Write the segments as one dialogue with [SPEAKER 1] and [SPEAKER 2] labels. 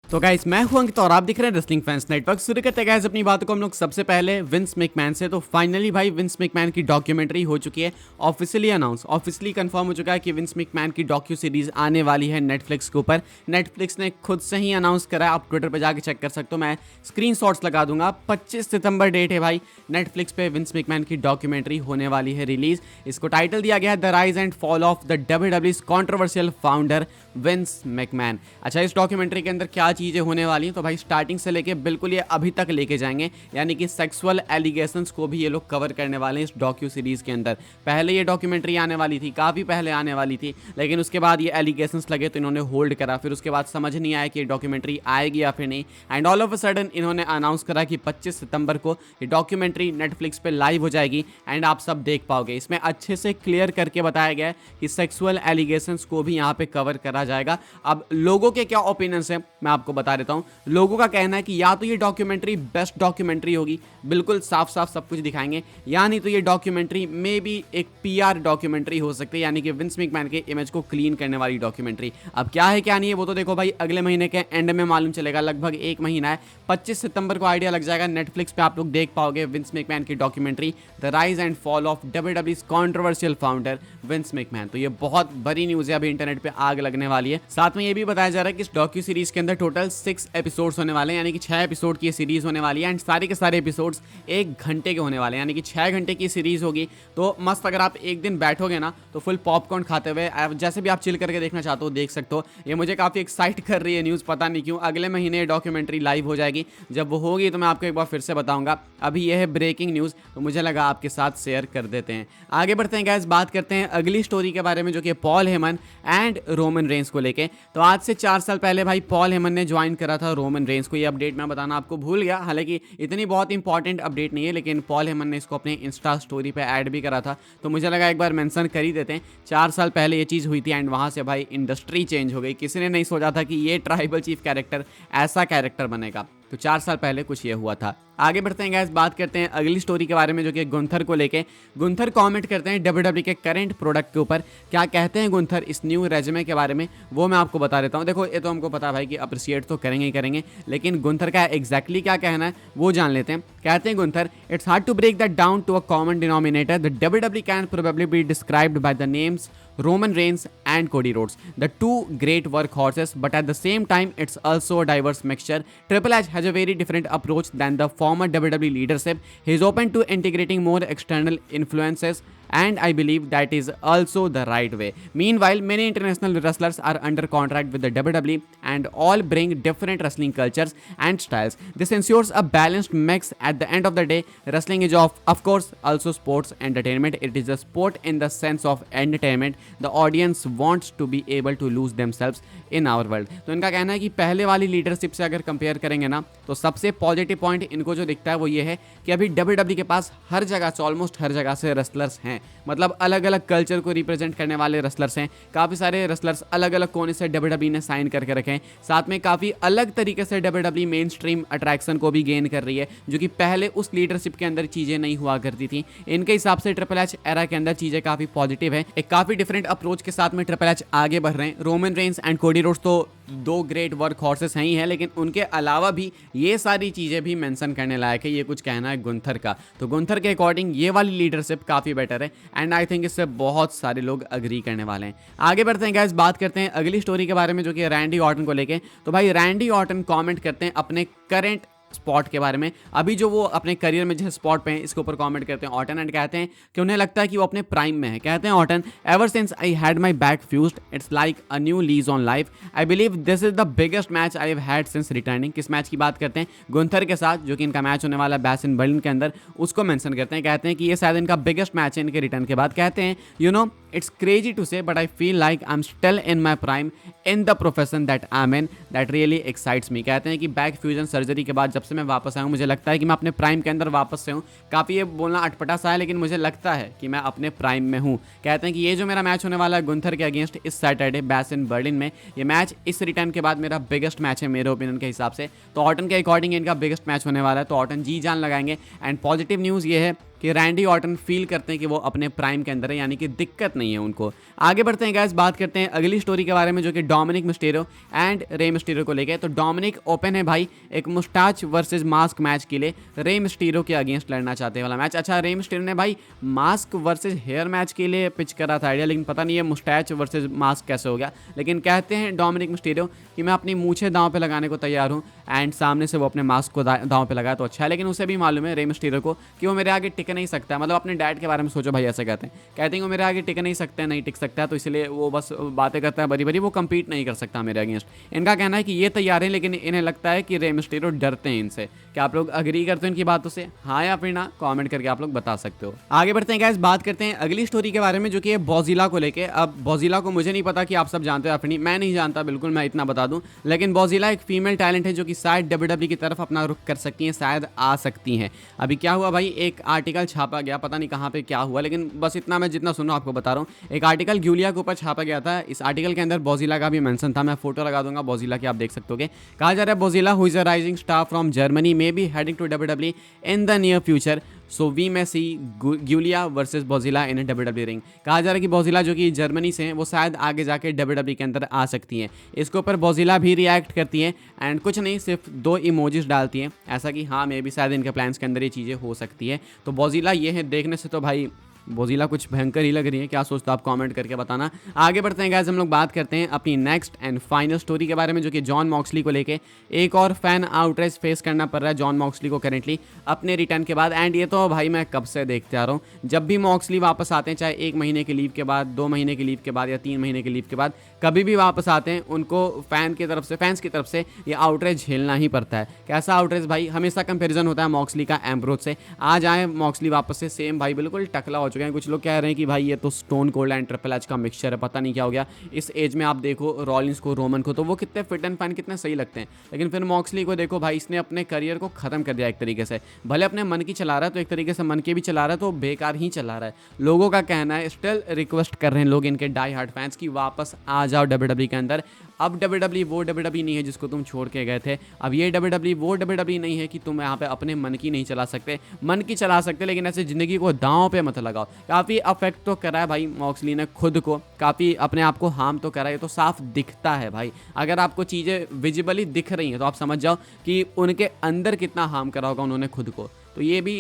[SPEAKER 1] तो गाइस मैं हूं अंकित और आप दिख रहे हैं रेसलिंग फैंस नेटवर्क। शुरू करते हैं गाइस अपनी बातों को हम लोग सबसे पहले विंस मैकमैन से। तो फाइनली भाई विंस मैकमैन की डॉक्यूमेंट्री हो चुकी है, ऑफिशियली अनाउंस, ऑफिशियली कंफर्म हो चुका है कि विंस मैकमैन की डॉक्यू सीरीज आने वाली है नेटफ्लिक्स के ऊपर। नेटफ्लिक्स ने खुद से ही अनाउंस करा है, आप ट्विटर पर जाकर चेक कर सकते हो, मैं स्क्रीनशॉट्स लगा दूंगा। 25 सितंबर डेट है भाई, नेटफ्लिक्स पे विंस मैकमैन की डॉक्यूमेंट्री होने वाली है रिलीज। इसको टाइटल दिया गया है the rise and fall of the WWE controversial founder Vince McMahon. अच्छा, इस डॉक्यूमेंट्री के अंदर क्या चीजें होने वाली हैं, तो भाई स्टार्टिंग से लेके बिल्कुल ये अभी तक लेके जाएंगे, यानी कि सेक्सुअल एलिगेशंस को भी ये लोग कवर करने वाले हैं इस डॉक्यू सीरीज के अंदर। पहले ये डॉक्यूमेंट्री आने वाली थी, काफ़ी पहले आने वाली थी, लेकिन उसके बाद ये एलिगेशंस लगे तो इन्होंने होल्ड करा। फिर उसके बाद समझ नहीं आया कि ये डॉक्यूमेंट्री आएगी या फिर नहीं, and all of a sudden इन्होंने अनाउंस करा कि 25 सितंबर को ये डॉक्यूमेंट्री नेटफ्लिक्स पे लाइव हो जाएगी एंड आप सब देख पाओगे। इसमें अच्छे से क्लियर करके बताया गया है कि सेक्सुअल एलिगेशंस को भी यहाँ पे कवर करा जाएगा। अब लोगों के क्या ओपिनियंस है मैं आपको बता देता हूँ। लोगों का कहना है कि या तो ये डॉक्यूमेंट्री बेस्ट डॉक्यूमेंट्री होगी, बिल्कुल साफ साफ सब कुछ दिखाएंगे, या नहीं तो ये डॉक्यूमेंट्री मे बी एक पीआर डॉक्यूमेंट्री हो सकती है, यानी कि विंस मैकमैन के इमेज को क्लीन करने वाली डॉक्यूमेंट्री। अब क्या है क्या नहीं है वो तो देखो भाई अगले महीने के एंड में मालूम चलेगा, लगभग एक महीना है, 25 सितंबर को आइडिया लग जाएगा। नेटफ्लिक्स पे आप लोग देख पाओगे विंस मैकमैन की documentary the rise and fall of WWE controversial founder Vince McMahon. तो ये बहुत बड़ी न्यूज़ है, अभी इंटरनेट पे आग लगने वाली है। साथ में ये भी बताया जा रहा है कि इस डॉक्यू सीरीज के अंदर टोटल 6 एपिसोड्स होने वाले हैं, यानी कि 6 एपिसोड की सीरीज होने वाली है, एंड सारे के सारे एपिसोड्स 1 घंटे के होने वाले हैं, यानी कि 6 घंटे की सीरीज होगी। तो मस्त, अगर आप एक दिन बैठोगे ना तो फुल पॉपकॉर्न खाते हुए जैसे भी आप चिल करके देखना चाहते हो देख सकते हो। ये मुझे काफ़ी एक्साइट कर रही है न्यूज़, पता नहीं क्यों। अगले महीने डॉक्यूमेंट्री लाइव हो जाएगी, जब वो होगी तो मैं आपको एक बार फिर से बताऊंगा। अभी ये है ब्रेकिंग न्यूज़, तो मुझे लगा आपके साथ शेयर कर देते हैं। आगे बढ़ते हैं गाइस, बात करते हैं अगली स्टोरी के बारे में, जो कि Paul Heyman and Roman Reigns को लेके। तो आज से 4 साल पहले भाई पॉल हेमन ने ज्वाइन करा था रोमन रेंस को। ये अपडेट मैं बताना आपको भूल गया, हालांकि इतनी बहुत इंपॉर्टेंट अपडेट नहीं है, लेकिन पॉल हेमन ने इसको अपने इंस्टा स्टोरी पे ऐड भी करा था, तो मुझे लगा एक बार मेंशन कर ही देते हैं। 4 साल पहले ये चीज़ हुई थी एंड वहाँ से भाई इंडस्ट्री चेंज हो गई। किसी ने नहीं सोचा था कि ये ट्राइबल चीफ कैरेक्टर ऐसा कैरेक्टर बनेगा। तो 4 साल पहले कुछ ये हुआ था। आगे बढ़ते हैं गाइस, बात करते हैं अगली स्टोरी के बारे में, जो कि गुंथर को लेके। गुंथर कमेंट करते हैं डब्ल्यूडब्ल्यूई के करंट प्रोडक्ट के ऊपर। क्या कहते हैं गुंथर इस न्यू रेज्यूमे के बारे में, वो मैं आपको बता देता हूँ। देखो ये तो हमको पता भाई कि अप्रिशिएट तो करेंगे ही करेंगे, लेकिन गुंथर का एग्जैक्टली क्या कहना है वो जान लेते हैं। कहते हैं Gunther, it's hard to break that down to a common denominator. The WWE can probably be described by the names Roman Reigns and Cody Rhodes, the two great workhorses, but at the same time, it's also a diverse mixture. Triple H has a very different approach than the former WWE leadership. He's open to integrating more external influences, and I believe that is also the right way. Meanwhile, many international wrestlers are under contract with the WWE and all bring different wrestling cultures and styles. This ensures a balanced mix. At the end of the day, wrestling is of course also sports entertainment. It is a sport in the sense of entertainment. The audience wants to be able to lose themselves in our world. तो इनका कहना है कि पहले वाली leadership से अगर compare करेंगे ना, तो सबसे पॉजिटिव पॉइंट इनको जो दिखता है वो ये है कि अभी WWE के पास हर जगह से, ऑलमोस्ट हर जगह से रेसलर्स हैं। मतलब अलग अलग कल्चर को रिप्रेजेंट करने वाले रेसलर्स हैं। काफ़ी सारे रेसलर्स अलग अलग कोने से WWE ने साइन करके रखे हैं। साथ में काफ़ी अलग तरीके से WWE मेन स्ट्रीम अट्रैक्शन को भी गेन कर रही है, जो कि पहले उस लीडरशिप के अंदर चीज़ें नहीं हुआ करती थी। इनके हिसाब से ट्रिपल एच एरा के अंदर चीज़ें काफ़ी पॉजिटिव है। एक काफ़ी डिफरेंट अप्रोच के साथ में ट्रिपल एच आगे बढ़ रहे हैं। Roman Reigns and Cody Rhodes तो 2 ग्रेट वर्क हॉर्सेस हैं ही हैं, लेकिन उनके अलावा भी ये सारी चीज़ें भी मेंशन करने लायक है। ये कुछ कहना है गुंथर का। तो गुंथर के अकॉर्डिंग ये वाली लीडरशिप काफ़ी बेटर है, एंड आई थिंक इससे बहुत सारे लोग अग्री करने वाले हैं। आगे बढ़ते हैं गाइस, बात करते हैं अगली स्टोरी के बारे में, जो कि रैंडी ऑर्टन को लेके। तो भाई रैंडी ऑर्टन कमेंट करते हैं अपने करेंट स्पॉट के बारे में, अभी जो वो अपने करियर में जिस स्पॉट पे हैं, इसके ऊपर कमेंट करते हैं ऑर्टन, एंड कहते हैं कि उन्हें लगता है कि वो अपने प्राइम में है। कहते हैं Orton, ever since I had my back fused, it's like a new lease on life. I believe this is the biggest match I have had since returning. किस मैच की बात करते हैं? गुंथर के साथ, जो कि इनका मैच होने वाला है बैस इन बर्लिन के अंदर, उसको मेंशन करते हैं। कहते हैं कि ये शायद इनका बिगेस्ट मैच है इनके रिटर्न के बाद। कहते हैं you know it's crazy to say, but I feel like I am still in my prime in the profession that I am in, that really excites me. कहते हैं कि बैक फ्यूजन सर्जरी के बाद जब से मैं वापस आया हूँ, मुझे लगता है कि मैं अपने प्राइम के अंदर वापस से हूँ। काफ़ी ये बोलना अटपटा सा है, लेकिन मुझे लगता है कि मैं अपने प्राइम में हूँ। कहते हैं कि ये जो मेरा मैच होने वाला है गुंथर के अगेंस्ट इस सैटरडे बैस इन बर्लिन में, ये मैच इस रिटर्न के बाद मेरा बिगेस्ट मैच है मेरे ओपिनियन के हिसाब से। तो ऑर्टन के अकॉर्डिंग इनका बिगेस्ट मैच होने वाला है, तो ऑर्टन जी जान लगाएंगे। एंड पॉजिटिव न्यूज़ ये है कि रैंडी ऑर्टन फील करते हैं कि वो अपने प्राइम के अंदर है, यानी कि दिक्कत नहीं है उनको। आगे बढ़ते हैं गाइस, बात करते हैं अगली स्टोरी के बारे में जो कि Dominik Mysterio and Rey Mysterio को लेके। तो डोमिनिक ओपन है भाई एक मुस्टाच वर्सेस मास्क मैच के लिए, रे मिस्टीरियो के अगेंस्ट लड़ना चाहते हैं वाला मैच। अच्छा, रे मिस्टीरियो ने भाई मास्क वर्सेस हेयर मैच के लिए पिच करा था आइडिया, लेकिन पता नहीं है मुस्टैच वर्सेस मास्क कैसे हो गया। लेकिन कहते हैं डोमिनिक मिस्टीरियो कि मैं अपनी मूछें दांव पे लगाने को तैयार हूँ, एंड सामने से वो अपने मास्क को दांव पे लगाया तो अच्छा है। लेकिन उसे भी मालूम है रे मिस्टीरियो को कि वो मेरे आगे टिक नहीं सकता है। मतलब अपने डैड के बारे में सोचो भाई, ऐसे कहते हैं वो मेरे आगे टिक नहीं सकते, नहीं टिक सकता है, तो इसलिए वो बस बातें करता है बड़ी बड़ी, वो कम्पीट नहीं कर सकता मेरे अगेंस्ट। इनका कहना है कि ये तैयार है, लेकिन इन्हें लगता है कि रे मिस्टीरियो डरते हैं इनसे। क्या आप लोग अग्री करते हो इनकी बातों से, हाँ या फिर ना? कमेंट करके आप लोग बता सकते हो। आगे बढ़ते हैं गाइस, बात करते हैं अगली स्टोरी के बारे में जो कि है बॉजिला को लेके। अब बॉजिला को मुझे नहीं पता कि आप सब जानते हो या फिर नहीं, मैं नहीं जानता बिल्कुल, मैं इतना बता दूं। लेकिन बॉजिला एक फीमेल टैलेंट है जो कि शायद डब्ल्यूडब्ल्यू की तरफ अपना रुख कर सकती हैं, शायद आ सकती हैं। अभी क्या हुआ भाई, एक आर्टिकल छापा गया, पता नहीं कहाँ पे क्या हुआ, लेकिन बस इतना मैं जितना सुना आपको बता रहा हूँ। एक आर्टिकल गिलिया के ऊपर छापा गया था, इस आर्टिकल के अंदर बॉजिला का भी मेंशन था। मैं फोटो लगा दूंगा बॉजिला की, आप देख सकते हो। कहा जा रहा है Bozilla who is a rising star from Germany may be heading to WWE in the near future, so we may see Giulia versus Bozilla in WWE ring. कहा जा रहा है कि बॉजिला जो कि जर्मनी से हैं वो शायद आगे जाके डब्ल्यूडब्ल्यू के अंदर आ सकती हैं। इसके ऊपर बॉजिला भी रिएक्ट करती हैं एंड कुछ नहीं, सिर्फ 2 इमोजीज डालती हैं, ऐसा कि हाँ मे भी शायद इनके प्लान्स के अंदर ये चीज़ें हो सकती है। तो बॉजिला ये है, देखने से तो भाई बॉजिला कुछ भयंकर ही लग रही है। क्या सोचते हो आप, कमेंट करके बताना। आगे बढ़ते हैं गाइस, हम लोग बात करते हैं अपनी नेक्स्ट एंड फाइनल स्टोरी के बारे में जो कि जॉन मॉक्सली को लेके। एक और फैन आउटरेज फेस करना पड़ रहा है जॉन मॉक्सली को करेंटली अपने रिटर्न के बाद। एंड ये तो भाई मैं कब से देखते आ रहा हूँ, जब भी मॉक्सली वापस आते हैं, चाहे 1 महीने की लीव के बाद, 2 महीने की लीव के बाद या 3 महीने की लीव के बाद, कभी भी वापस आते हैं उनको फैंस की तरफ से ये आउटरेज झेलना ही पड़ता है। कैसा आउटरेज भाई, हमेशा कंपेरिजन होता है मॉक्सली का एम्ब्रोज से। आज आए मॉक्सली वापस से, सेम भाई बिल्कुल टकला हो चुके हैं। कुछ लोग कह रहे हैं कि भाई ये तो stone cold and triple H का मिक्सचर है, पता नहीं क्या हो गया इस एज में। आप देखो रॉलिंस को, रोमन को, तो वो कितने फिट एंड फाइन, कितने सही लगते हैं। लेकिन फिर मॉक्सली को देखो भाई, इसने अपने करियर को खत्म कर दिया एक तरीके से। भले अपने मन की चला रहा है, तो एक तरीके से मन के भी चला रहा है, तो बेकार ही चला रहा है। लोगों का कहना है, स्टिल रिक्वेस्ट कर रहे हैं लोग, इनके डाई हार्ड फैंस की वापस आ जाओ डब्ल्यूडब्ल्यू के अंदर। अब डब्ल्यूडब्ल्यू वो डब्ल्यूडब्ल्यू नहीं है जिसको तुम छोड़ के गए थे। अब ये डब्ल्यूडब्ल्यू वो डब्ल्यूडब्ल्यू नहीं है कि तुम यहाँ पे अपने मन की नहीं चला सकते। मन की चला सकते, लेकिन ऐसे जिंदगी को दांव पे मत लगाओ। काफ़ी अफेक्ट तो करा है भाई मॉक्सली ने खुद को, काफ़ी अपने आप को हार्म तो करा है, तो साफ दिखता है भाई। अगर आपको चीज़ें विजिबली दिख रही हैं तो आप समझ जाओ कि उनके अंदर कितना हार्म करा होगा उन्होंने खुद को। तो ये भी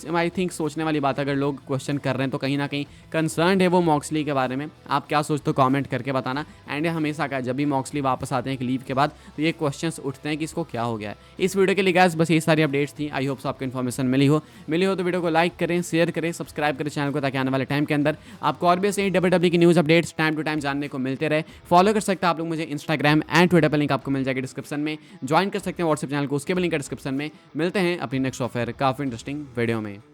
[SPEAKER 1] आई थिंक सोचने वाली बात है। अगर लोग क्वेश्चन कर रहे हैं तो कहीं ना कहीं कंसर्न है वो मॉक्सली के बारे में। आप क्या सोचते हो, कमेंट करके बताना। एंड हमेशा का जब भी मॉक्सली वापस आते हैं एक लीव के बाद, तो ये क्वेश्चंस उठते हैं कि इसको क्या हो गया है। इस वीडियो के लिए गाइस बस ये सारी अपडेट्स थी। आई होप आपको इन्फॉर्मेशन मिली हो तो वीडियो को लाइक करें, शेयर करें, सब्सक्राइब करें चैनल को, ताकि आने वाले टाइम के अंदर आपको और भी ऐसे ही डब्ल्यूडब्ल्यू की news updates time to time जानने को मिलते रहे। फॉलो कर सकते हैं आप लोग मुझे इंस्टाग्राम एंड ट्विटर पर, लिंक आपको मिल जाएगी डिस्क्रिप्शन में। ज्वाइन कर सकते हैं व्हाट्सएप चैनल को, उसके भी लिंक है डिस्क्रिप्शन में। मिलते हैं अपनी नेक्स्ट ऑफर काफ़ी इंटरेस्टिंग वीडियो में।